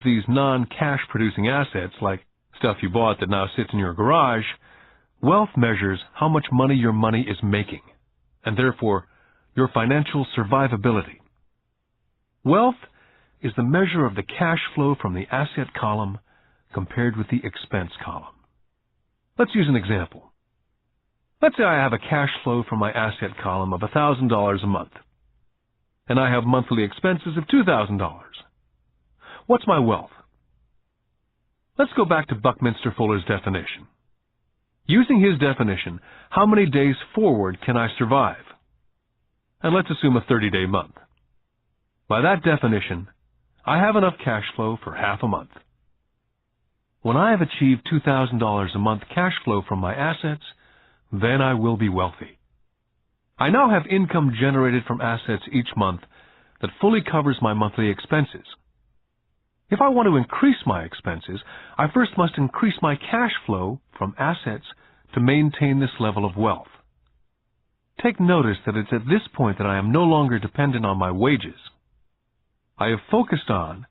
these non-cash producing assets, like stuff you bought that now sits in your garage, wealth measures how much money your money is making, and therefore your financial survivability. Wealth is the measure of the cash flow from the asset column compared with the expense column. Let's use an example. Let's say I have a cash flow from my asset column of $1,000 a month, and I have monthly expenses of $2,000. What's my wealth? Let's go back to Buckminster Fuller's definition. Using his definition, how many days forward can I survive? And let's assume a 30-day month. By that definition, I have enough cash flow for half a month. When I have achieved $2,000 a month cash flow from my assets, then I will be wealthy. I now have income generated from assets each month that fully covers my monthly expenses. If I want to increase my expenses, I first must increase my cash flow from assets to maintain this level of wealth. Take notice that it's at this point that I am no longer dependent on my wages. I have focused on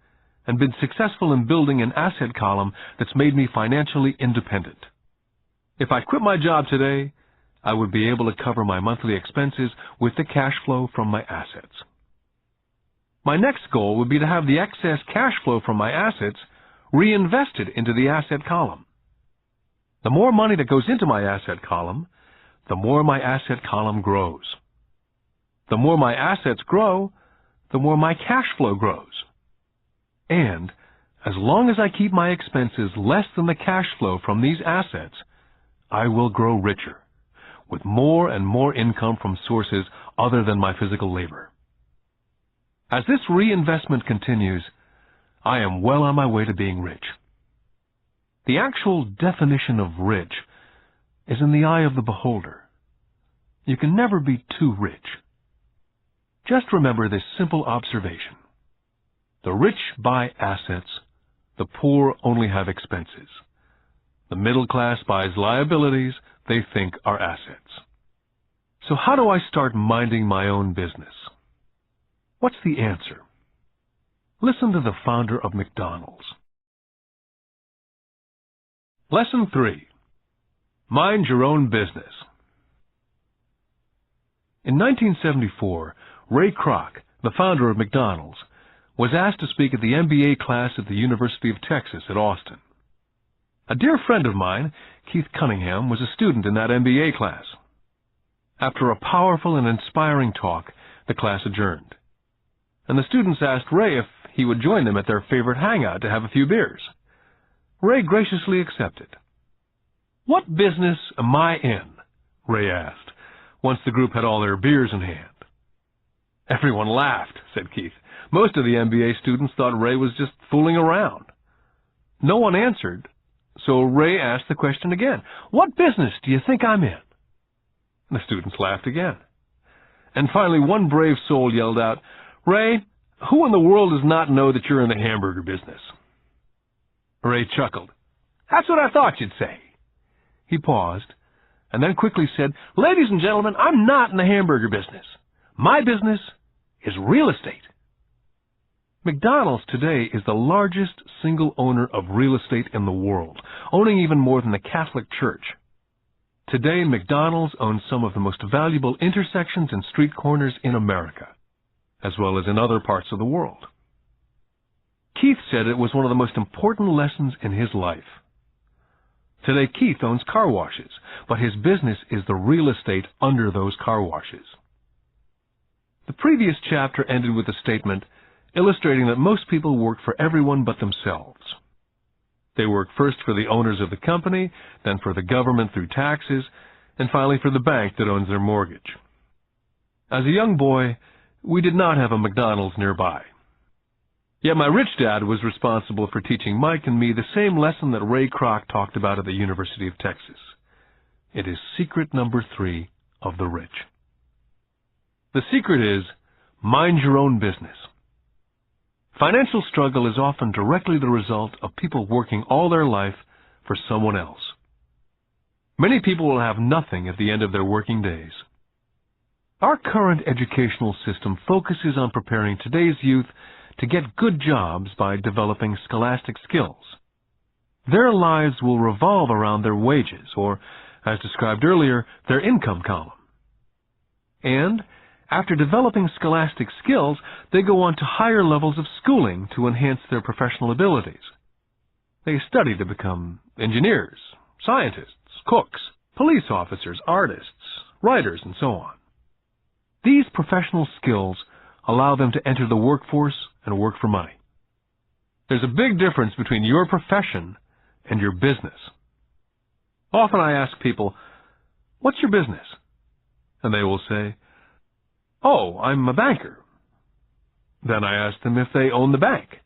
and been successful in building an asset column that's made me financially independent. If I quit my job today, I would be able to cover my monthly expenses with the cash flow from my assets. My next goal would be to have the excess cash flow from my assets reinvested into the asset column. The more money that goes into my asset column, the more my asset column grows. The more my assets grow, the more my cash flow grows. And as long as I keep my expenses less than the cash flow from these assets, I will grow richer, with more and more income from sources other than my physical labor. As this reinvestment continues, I am well on my way to being rich. The actual definition of rich is in the eye of the beholder. You can never be too rich. Just remember this simple observation. The rich buy assets, the poor only have expenses. The middle class buys liabilities they think are assets. So how do I start minding my own business? What's the answer? Listen to the founder of McDonald's. Lesson 3. Mind your own business. In 1974, Ray Kroc, the founder of McDonald's, was asked to speak at the MBA class at the University of Texas at Austin. A dear friend of mine, Keith Cunningham, was a student in that MBA class. After a powerful and inspiring talk, the class adjourned, and the students asked Ray if he would join them at their favorite hangout to have a few beers. Ray graciously accepted. "What business am I in?" Ray asked, once the group had all their beers in hand. Everyone laughed, said Keith. Most of the MBA students thought Ray was just fooling around. No one answered, so Ray asked the question again. "What business do you think I'm in?" The students laughed again. And finally, one brave soul yelled out, "Ray, who in the world does not know that you're in the hamburger business?" Ray chuckled. "That's what I thought you'd say." He paused, and then quickly said, "Ladies and gentlemen, I'm not in the hamburger business. My business is real estate." McDonald's today is the largest single owner of real estate in the world, owning even more than the Catholic Church. Today, McDonald's owns some of the most valuable intersections and street corners in America, as well as in other parts of the world. Keith said it was one of the most important lessons in his life. Today, Keith owns car washes, but his business is the real estate under those car washes. The previous chapter ended with a statement illustrating that most people work for everyone but themselves. They work first for the owners of the company, then for the government through taxes, and finally for the bank that owns their mortgage. As a young boy, we did not have a McDonald's nearby. Yet my rich dad was responsible for teaching Mike and me the same lesson that Ray Kroc talked about at the University of Texas. It is secret number 3 of the rich. The secret is, mind your own business. Financial struggle is often directly the result of people working all their life for someone else. Many people will have nothing at the end of their working days. Our current educational system focuses on preparing today's youth to get good jobs by developing scholastic skills. Their lives will revolve around their wages, or, as described earlier, their income column. And, after developing scholastic skills, they go on to higher levels of schooling to enhance their professional abilities. They study to become engineers, scientists, cooks, police officers, artists, writers, and so on. These professional skills allow them to enter the workforce and work for money. There's a big difference between your profession and your business. Often I ask people, "What's your business?" And they will say, "Oh, I'm a banker." Then I ask them if they own the bank.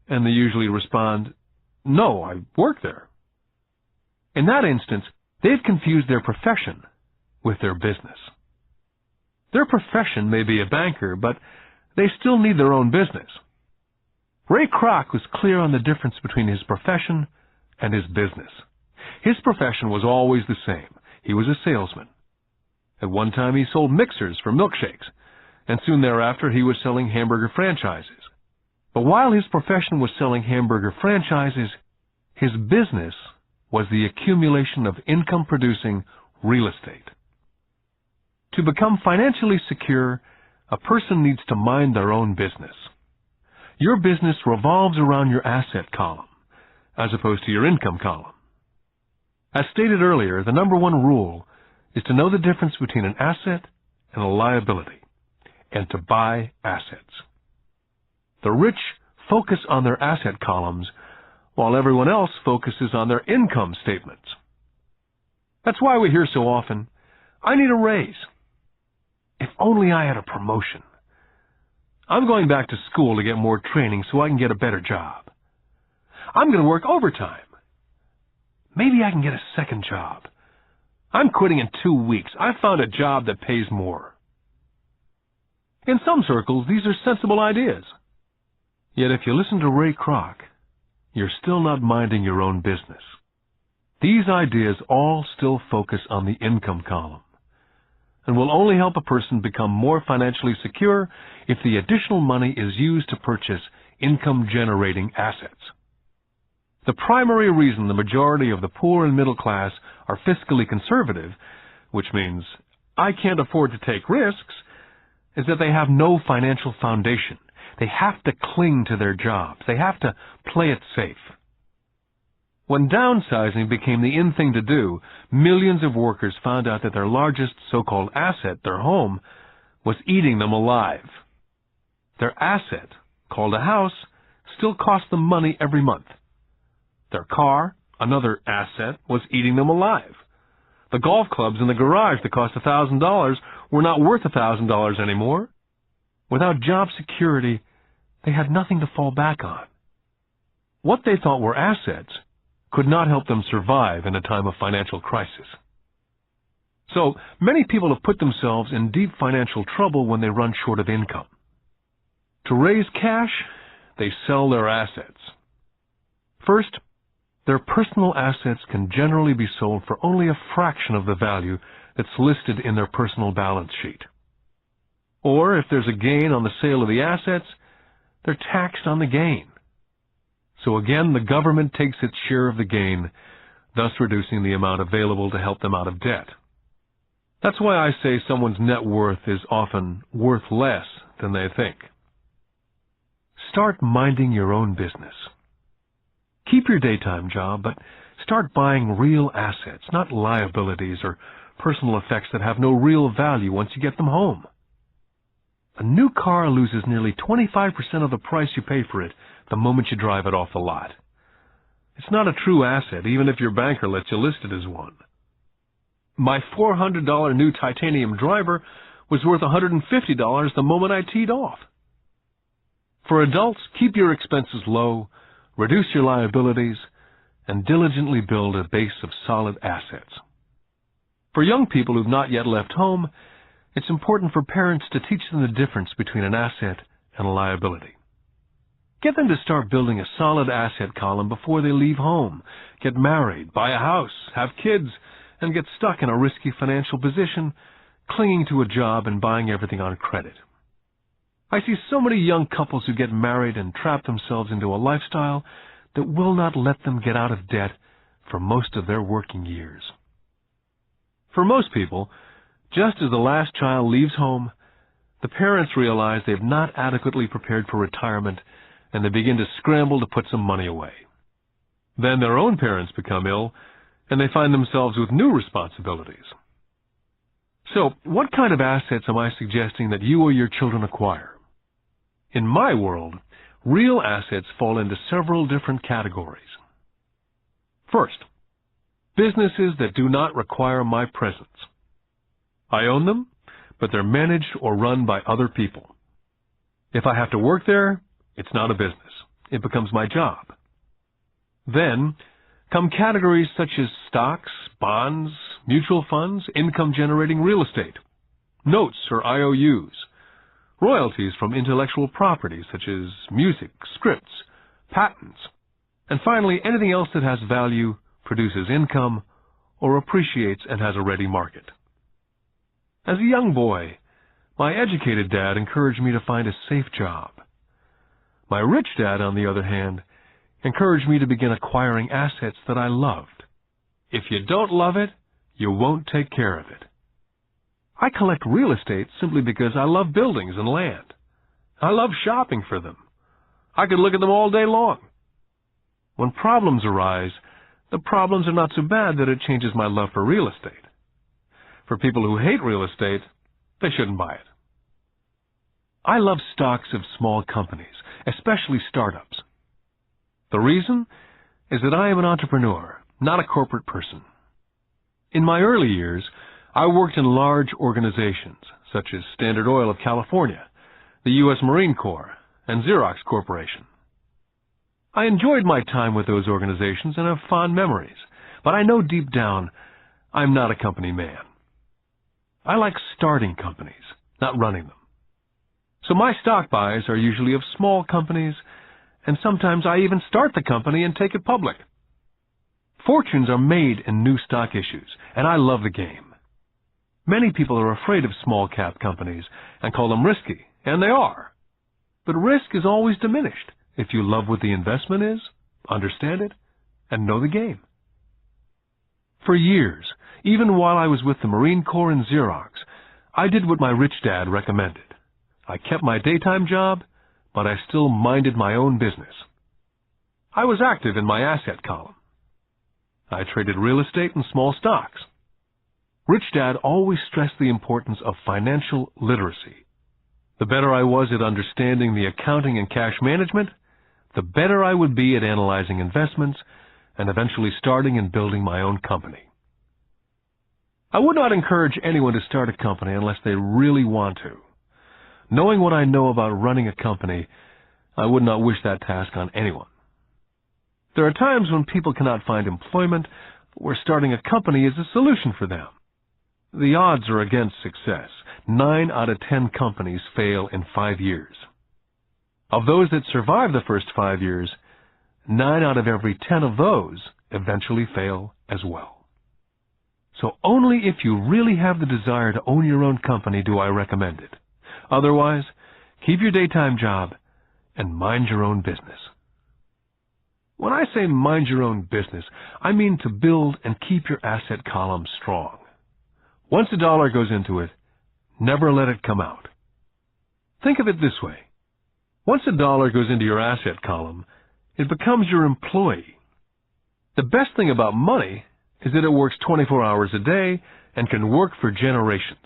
And they usually respond, "No, I work there." In that instance, they've confused their profession with their business. Their profession may be a banker, but they still need their own business. Ray Kroc was clear on the difference between his profession and his business. His profession was always the same. He was a salesman. At one time he sold mixers for milkshakes, and soon thereafter he was selling hamburger franchises. But while his profession was selling hamburger franchises, his business was the accumulation of income-producing real estate. To become financially secure, a person needs to mind their own business. Your business revolves around your asset column, as opposed to your income column. As stated earlier, the number one rule is to know the difference between an asset and a liability, and to buy assets. The rich focus on their asset columns, while everyone else focuses on their income statements. That's why we hear so often, "I need a raise. If only I had a promotion. I'm going back to school to get more training so I can get a better job. I'm going to work overtime. Maybe I can get a second job. I'm quitting in 2 weeks. I found a job that pays more." In some circles, these are sensible ideas. Yet if you listen to Ray Kroc, you're still not minding your own business. These ideas all still focus on the income column, and will only help a person become more financially secure if the additional money is used to purchase income-generating assets. The primary reason the majority of the poor and middle class are fiscally conservative, which means I can't afford to take risks, is that they have no financial foundation. They have to cling to their jobs. They have to play it safe. When downsizing became the in thing to do, millions of workers found out that their largest so-called asset, their home, was eating them alive. Their asset, called a house, still cost them money every month. Their car, another asset, was eating them alive. The golf clubs in the garage that cost $1,000 were not worth $1,000 anymore. Without job security, they had nothing to fall back on. What they thought were assets could not help them survive in a time of financial crisis. So, many people have put themselves in deep financial trouble when they run short of income. To raise cash, they sell their assets. First, their personal assets can generally be sold for only a fraction of the value that's listed in their personal balance sheet. Or, if there's a gain on the sale of the assets, they're taxed on the gain. So again, the government takes its share of the gain, thus reducing the amount available to help them out of debt. That's why I say someone's net worth is often worth less than they think. Start minding your own business. Keep your daytime job, but start buying real assets, not liabilities or personal effects that have no real value once you get them home. A new car loses nearly 25% of the price you pay for it the moment you drive it off the lot. It's not a true asset, even if your banker lets you list it as one. My $400 new titanium driver was worth $150 the moment I teed off. For adults, keep your expenses low, reduce your liabilities, and diligently build a base of solid assets. For young people who've not yet left home, it's important for parents to teach them the difference between an asset and a liability. Get them to start building a solid asset column before they leave home, get married, buy a house, have kids, and get stuck in a risky financial position, clinging to a job and buying everything on credit. I see so many young couples who get married and trap themselves into a lifestyle that will not let them get out of debt for most of their working years. For most people, just as the last child leaves home, the parents realize they've not adequately prepared for retirement, and they begin to scramble to put some money away. Then their own parents become ill, and they find themselves with new responsibilities. So, what kind of assets am I suggesting that you or your children acquire? In my world, real assets fall into several different categories. First, businesses that do not require my presence. I own them, but they're managed or run by other people. If I have to work there, it's not a business. It becomes my job. Then come categories such as stocks, bonds, mutual funds, income-generating real estate, notes or IOUs, royalties from intellectual property such as music, scripts, patents, and finally anything else that has value, produces income, or appreciates and has a ready market. As a young boy, my educated dad encouraged me to find a safe job. My rich dad, on the other hand, encouraged me to begin acquiring assets that I loved. If you don't love it, you won't take care of it. I collect real estate simply because I love buildings and land. I love shopping for them. I could look at them all day long. When problems arise, the problems are not so bad that it changes my love for real estate. For people who hate real estate, they shouldn't buy it. I love stocks of small companies, especially startups. The reason is that I am an entrepreneur, not a corporate person. In my early years, I worked in large organizations, such as Standard Oil of California, the U.S. Marine Corps, and Xerox Corporation. I enjoyed my time with those organizations and have fond memories, but I know deep down I'm not a company man. I like starting companies, not running them. So my stock buys are usually of small companies, and sometimes I even start the company and take it public. Fortunes are made in new stock issues, and I love the game. Many people are afraid of small-cap companies and call them risky, and they are. But risk is always diminished if you love what the investment is, understand it, and know the game. For years, even while I was with the Marine Corps and Xerox, I did what my rich dad recommended. I kept my daytime job, but I still minded my own business. I was active in my asset column. I traded real estate and small stocks. Rich Dad always stressed the importance of financial literacy. The better I was at understanding the accounting and cash management, the better I would be at analyzing investments and eventually starting and building my own company. I would not encourage anyone to start a company unless they really want to. Knowing what I know about running a company, I would not wish that task on anyone. There are times when people cannot find employment, where starting a company is a solution for them. The odds are against success. 9 out of 10 companies fail in 5 years. Of those that survive the first 5 years, 9 out of every 10 of those eventually fail as well. So only if you really have the desire to own your own company do I recommend it. Otherwise, keep your daytime job and mind your own business. When I say mind your own business, I mean to build and keep your asset column strong. Once a dollar goes into it, never let it come out. Think of it this way. Once a dollar goes into your asset column, it becomes your employee. The best thing about money is that it works 24 hours a day and can work for generations.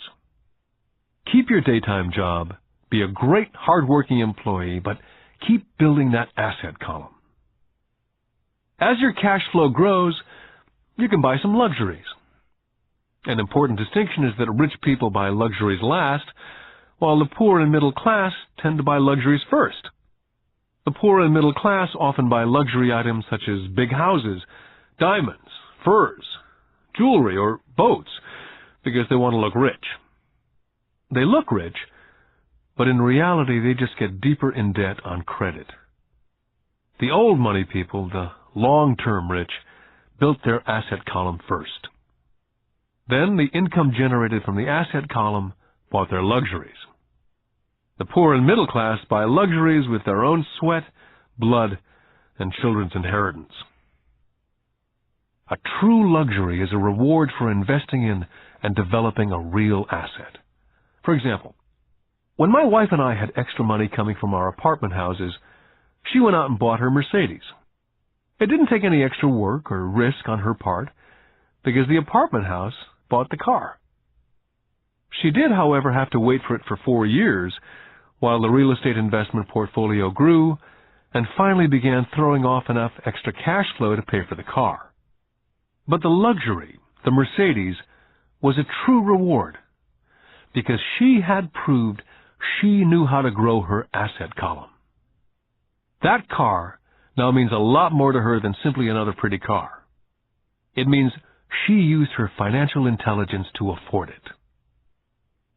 Keep your daytime job, be a great hard-working employee, but keep building that asset column. As your cash flow grows, you can buy some luxuries. An important distinction is that rich people buy luxuries last, while the poor and middle class tend to buy luxuries first. The poor and middle class often buy luxury items such as big houses, diamonds, furs, jewelry, or boats because they want to look rich. They look rich, but in reality they just get deeper in debt on credit. The old money people, the long-term rich, built their asset column first. Then the income generated from the asset column bought their luxuries. The poor and middle class buy luxuries with their own sweat, blood, and children's inheritance. A true luxury is a reward for investing in and developing a real asset. For example, when my wife and I had extra money coming from our apartment houses, she went out and bought her Mercedes. It didn't take any extra work or risk on her part, because the apartment house bought the car. She did, however, have to wait for it for 4 years while the real estate investment portfolio grew and finally began throwing off enough extra cash flow to pay for the car. But the luxury, the Mercedes, was a true reward because she had proved she knew how to grow her asset column. That car now means a lot more to her than simply another pretty car. It means she used her financial intelligence to afford it.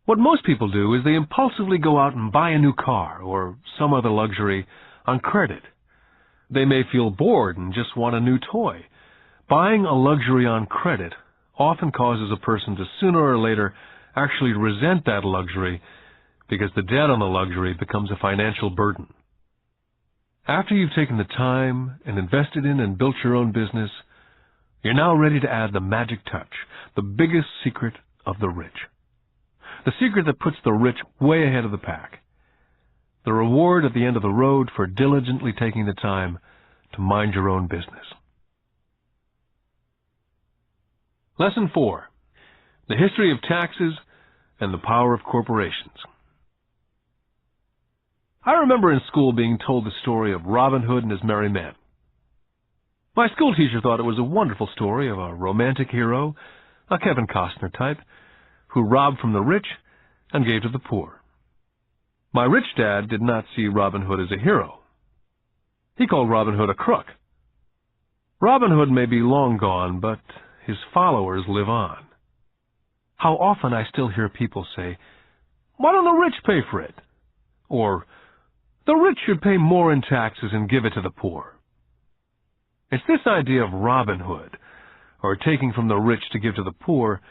What most people do is they impulsively go out and buy a new car or some other luxury on credit. They may feel bored and just want a new toy. Buying a luxury on credit often causes a person to sooner or later actually resent that luxury because the debt on the luxury becomes a financial burden. After you've taken the time and invested in and built your own business, you're now ready to add the magic touch, the biggest secret of the rich. The secret that puts the rich way ahead of the pack. The reward at the end of the road for diligently taking the time to mind your own business. Lesson 4. The history of taxes and the power of corporations. I remember in school being told the story of Robin Hood and his merry men. My school teacher thought it was a wonderful story of a romantic hero, a Kevin Costner type, who robbed from the rich and gave to the poor. My rich dad did not see Robin Hood as a hero. He called Robin Hood a crook. Robin Hood may be long gone, but his followers live on. How often I still hear people say, "Why don't the rich pay for it?" Or, "The rich should pay more in taxes and give it to the poor." It's this idea of Robin Hood, or taking from the rich to give to the poor,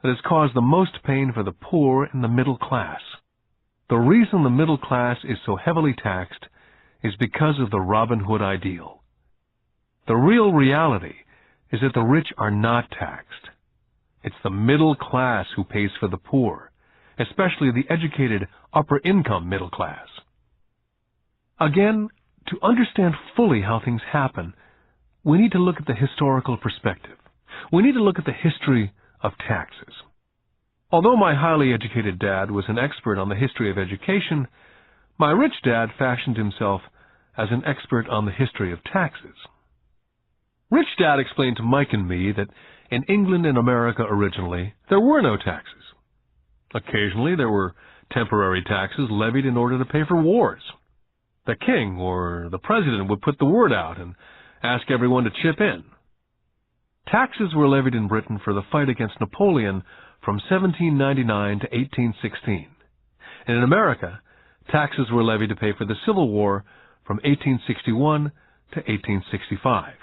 that has caused the most pain for the poor and the middle class. The reason the middle class is so heavily taxed is because of the Robin Hood ideal. The real reality is that the rich are not taxed. It's the middle class who pays for the poor, especially the educated upper-income middle class. Again, to understand fully how things happen, we need to look at the historical perspective. We need to look at the history of taxes. Although my highly educated dad was an expert on the history of education, my rich dad fashioned himself as an expert on the history of taxes. Rich Dad explained to Mike and me that in England and America originally, there were no taxes. Occasionally, there were temporary taxes levied in order to pay for wars. The king or the president would put the word out and ask everyone to chip in. Taxes were levied in Britain for the fight against Napoleon from 1799 to 1816. And in America, taxes were levied to pay for the Civil War from 1861 to 1865.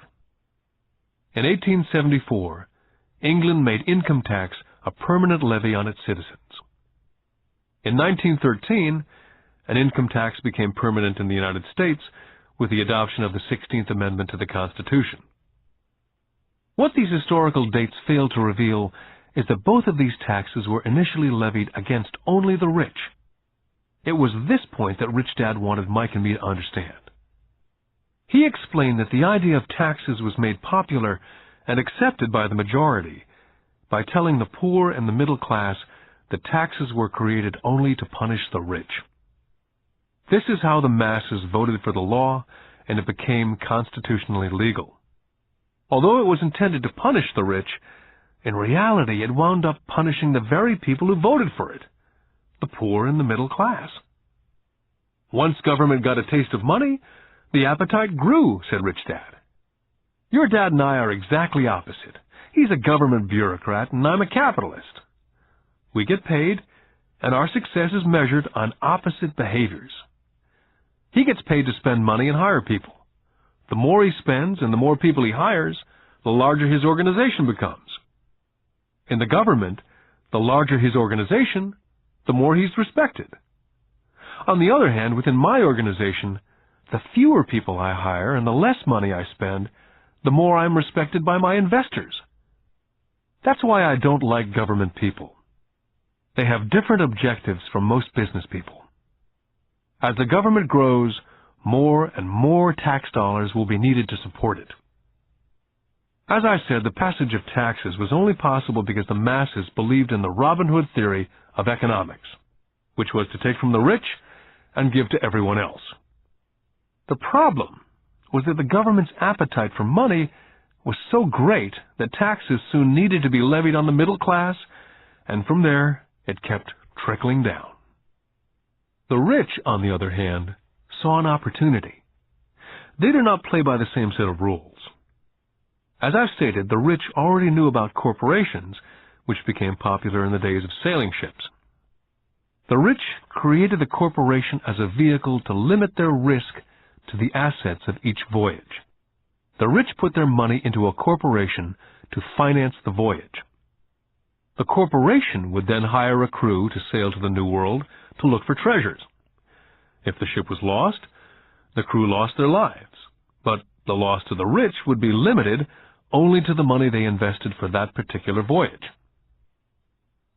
In 1874, England made income tax a permanent levy on its citizens. In 1913, an income tax became permanent in the United States with the adoption of the 16th Amendment to the Constitution. What these historical dates fail to reveal is that both of these taxes were initially levied against only the rich. It was this point that Rich Dad wanted Mike and me to understand. He explained that the idea of taxes was made popular and accepted by the majority by telling the poor and the middle class that taxes were created only to punish the rich. This is how the masses voted for the law, and it became constitutionally legal. Although it was intended to punish the rich, in reality it wound up punishing the very people who voted for it, the poor and the middle class. Once government got a taste of money, the appetite grew, said Rich Dad. Your dad and I are exactly opposite. He's a government bureaucrat and I'm a capitalist. We get paid, and our success is measured on opposite behaviors. He gets paid to spend money and hire people. The more he spends and the more people he hires, the larger his organization becomes. In the government, the larger his organization, the more he's respected. On the other hand, within my organization, the fewer people I hire and the less money I spend, the more I'm respected by my investors. That's why I don't like government people. They have different objectives from most business people. As the government grows, more and more tax dollars will be needed to support it. As I said, the passage of taxes was only possible because the masses believed in the Robin Hood theory of economics, which was to take from the rich and give to everyone else. The problem was that the government's appetite for money was so great that taxes soon needed to be levied on the middle class, and from there it kept trickling down. The rich, on the other hand, saw an opportunity. They did not play by the same set of rules. As I've stated, the rich already knew about corporations, which became popular in the days of sailing ships. The rich created the corporation as a vehicle to limit their risk to the assets of each voyage. The rich put their money into a corporation to finance the voyage. The corporation would then hire a crew to sail to the New World to look for treasures. If the ship was lost, the crew lost their lives, but the loss to the rich would be limited only to the money they invested for that particular voyage.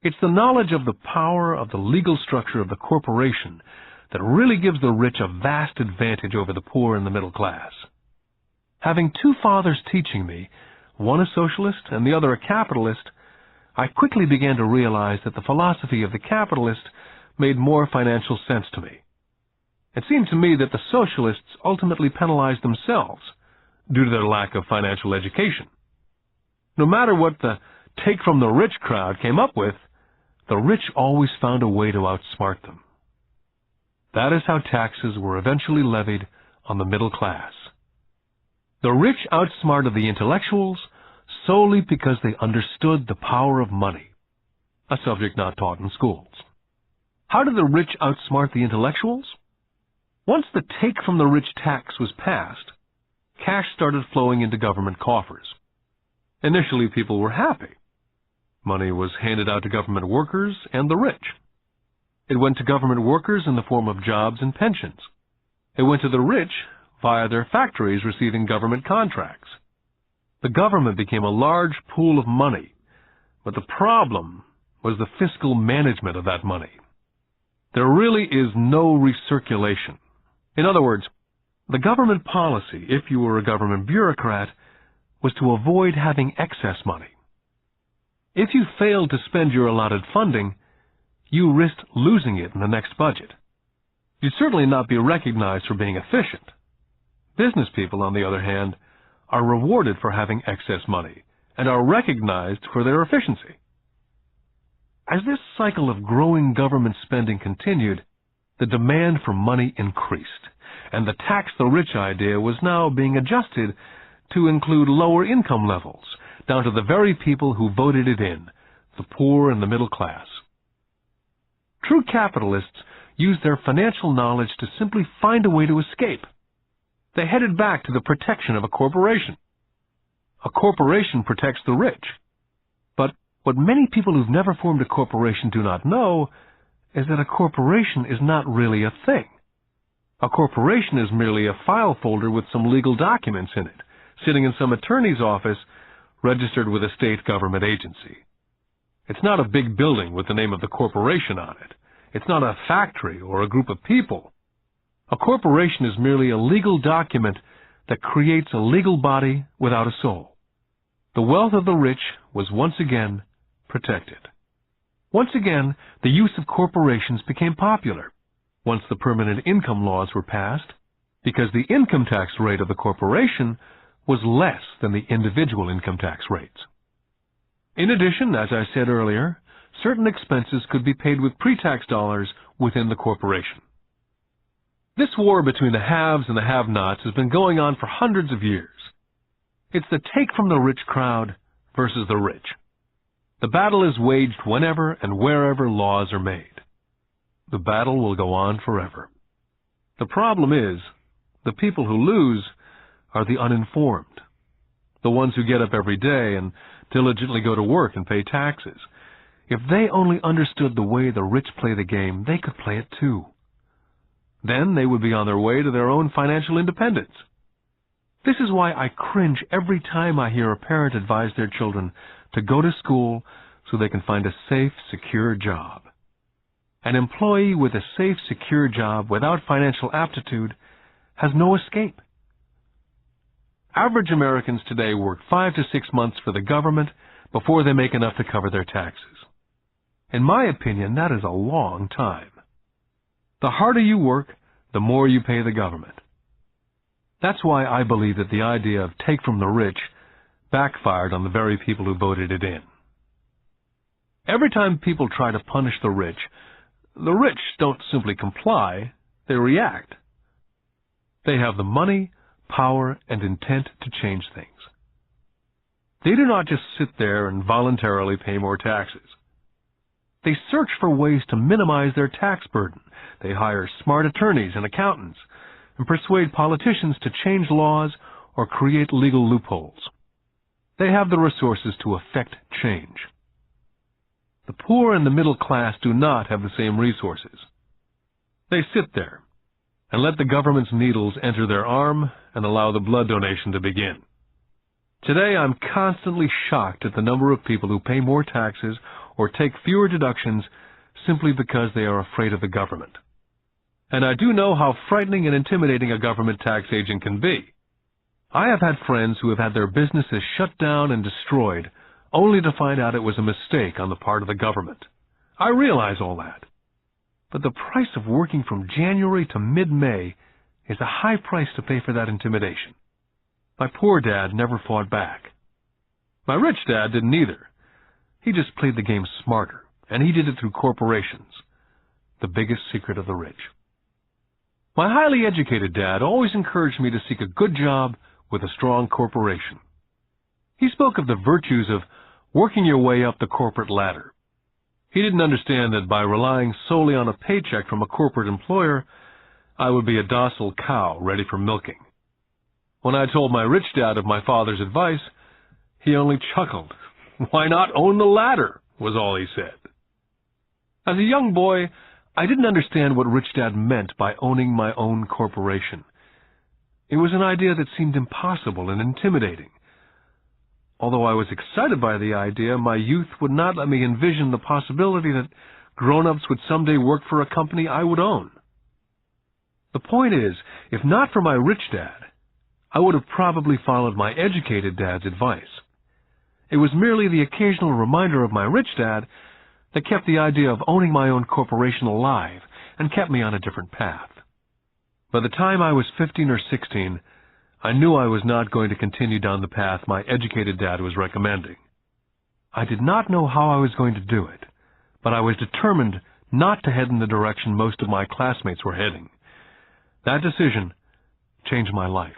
It's the knowledge of the power of the legal structure of the corporation that really gives the rich a vast advantage over the poor and the middle class. Having two fathers teaching me, one a socialist and the other a capitalist, I quickly began to realize that the philosophy of the capitalist made more financial sense to me. It seemed to me that the socialists ultimately penalized themselves due to their lack of financial education. No matter what the take-from-the-rich crowd came up with, the rich always found a way to outsmart them. That is how taxes were eventually levied on the middle class. The rich outsmarted the intellectuals solely because they understood the power of money, a subject not taught in schools. How did the rich outsmart the intellectuals? Once the take-from-the-rich tax was passed, cash started flowing into government coffers. Initially, people were happy. Money was handed out to government workers and the rich. It went to government workers in the form of jobs and pensions. It went to the rich via their factories receiving government contracts. The government became a large pool of money, but the problem was the fiscal management of that money. There really is no recirculation. In other words, the government policy, if you were a government bureaucrat, was to avoid having excess money. If you failed to spend your allotted funding, you risked losing it in the next budget. You'd certainly not be recognized for being efficient. Business people, on the other hand, are rewarded for having excess money and are recognized for their efficiency. As this cycle of growing government spending continued, the demand for money increased, and the tax-the-rich idea was now being adjusted to include lower income levels, down to the very people who voted it in, the poor and the middle class. True capitalists used their financial knowledge to simply find a way to escape. They headed back to the protection of a corporation. A corporation protects the rich. But what many people who've never formed a corporation do not know is that a corporation is not really a thing. A corporation is merely a file folder with some legal documents in it, sitting in some attorney's office registered with a state government agency. It's not a big building with the name of the corporation on it. It's not a factory or a group of people. A corporation is merely a legal document that creates a legal body without a soul. The wealth of the rich was once again protected. Once again, the use of corporations became popular once the permanent income laws were passed, because the income tax rate of the corporation was less than the individual income tax rates. In addition, as I said earlier, certain expenses could be paid with pre-tax dollars within the corporation. This war between the haves and the have-nots has been going on for hundreds of years. It's the take-from-the-rich crowd versus the rich. The battle is waged whenever and wherever laws are made. The battle will go on forever. The problem is, the people who lose are the uninformed, the ones who get up every day and diligently go to work and pay taxes. If they only understood the way the rich play the game, they could play it too. Then they would be on their way to their own financial independence. This is why I cringe every time I hear a parent advise their children to go to school so they can find a safe, secure job. An employee with a safe, secure job without financial aptitude has no escape. Average Americans today work 5 to 6 months for the government before they make enough to cover their taxes. In my opinion, that is a long time. The harder you work, the more you pay the government. That's why I believe that the idea of take from the rich backfired on the very people who voted it in. Every time people try to punish the rich don't simply comply, they react. They have the money, power, and intent to change things. They do not just sit there and voluntarily pay more taxes. They search for ways to minimize their tax burden. They hire smart attorneys and accountants and persuade politicians to change laws or create legal loopholes. They have the resources to effect change. The poor and the middle class do not have the same resources. They sit there and let the government's needles enter their arm and allow the blood donation to begin. Today, I'm constantly shocked at the number of people who pay more taxes or take fewer deductions simply because they are afraid of the government. And I do know how frightening and intimidating a government tax agent can be. I have had friends who have had their businesses shut down and destroyed only to find out it was a mistake on the part of the government. I realize all that. But the price of working from January to mid-May is a high price to pay for that intimidation. My poor dad never fought back. My rich dad didn't either. He just played the game smarter, and he did it through corporations, the biggest secret of the rich. My highly educated dad always encouraged me to seek a good job with a strong corporation. He spoke of the virtues of working your way up the corporate ladder. He didn't understand that by relying solely on a paycheck from a corporate employer, I would be a docile cow ready for milking. When I told my rich dad of my father's advice, he only chuckled. "Why not own the ladder?" was all he said. As a young boy, I didn't understand what Rich Dad meant by owning my own corporation. It was an idea that seemed impossible and intimidating. Although I was excited by the idea, my youth would not let me envision the possibility that grown-ups would someday work for a company I would own. The point is, if not for my rich dad, I would have probably followed my educated dad's advice. It was merely the occasional reminder of my rich dad that kept the idea of owning my own corporation alive and kept me on a different path. By the time I was 15 or 16, I knew I was not going to continue down the path my educated dad was recommending. I did not know how I was going to do it, but I was determined not to head in the direction most of my classmates were heading. That decision changed my life.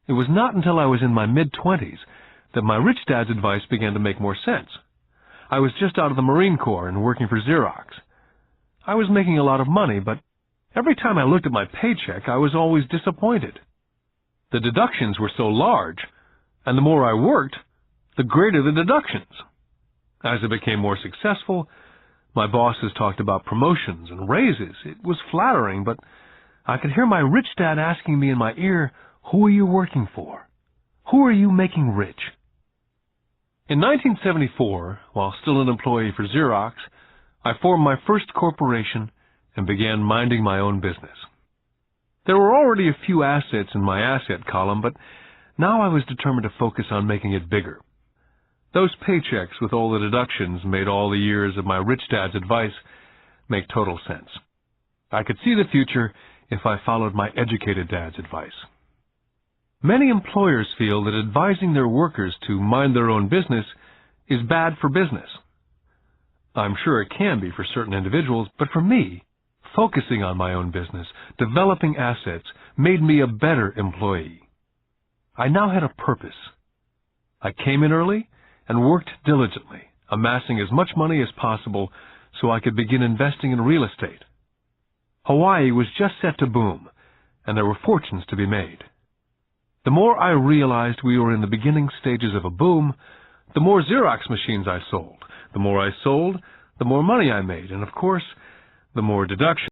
It was not until I was in my mid-20s that my rich dad's advice began to make more sense. I was just out of the Marine Corps and working for Xerox. I was making a lot of money, but every time I looked at my paycheck, I was always disappointed. The deductions were so large, and the more I worked, the greater the deductions. As I became more successful, my bosses talked about promotions and raises. It was flattering, but I could hear my rich dad asking me in my ear, "Who are you working for? Who are you making rich?" In 1974, while still an employee for Xerox, I formed my first corporation and began minding my own business. There were already a few assets in my asset column, but now I was determined to focus on making it bigger. Those paychecks with all the deductions made all the years of my rich dad's advice make total sense. I could see the future if I followed my educated dad's advice. Many employers feel that advising their workers to mind their own business is bad for business. I'm sure it can be for certain individuals, but for me, focusing on my own business, developing assets, made me a better employee. I now had a purpose. I came in early and worked diligently, amassing as much money as possible so I could begin investing in real estate. Hawaii was just set to boom, and there were fortunes to be made. The more I realized we were in the beginning stages of a boom, the more Xerox machines I sold. The more I sold, the more money I made, and of course, the more deductions.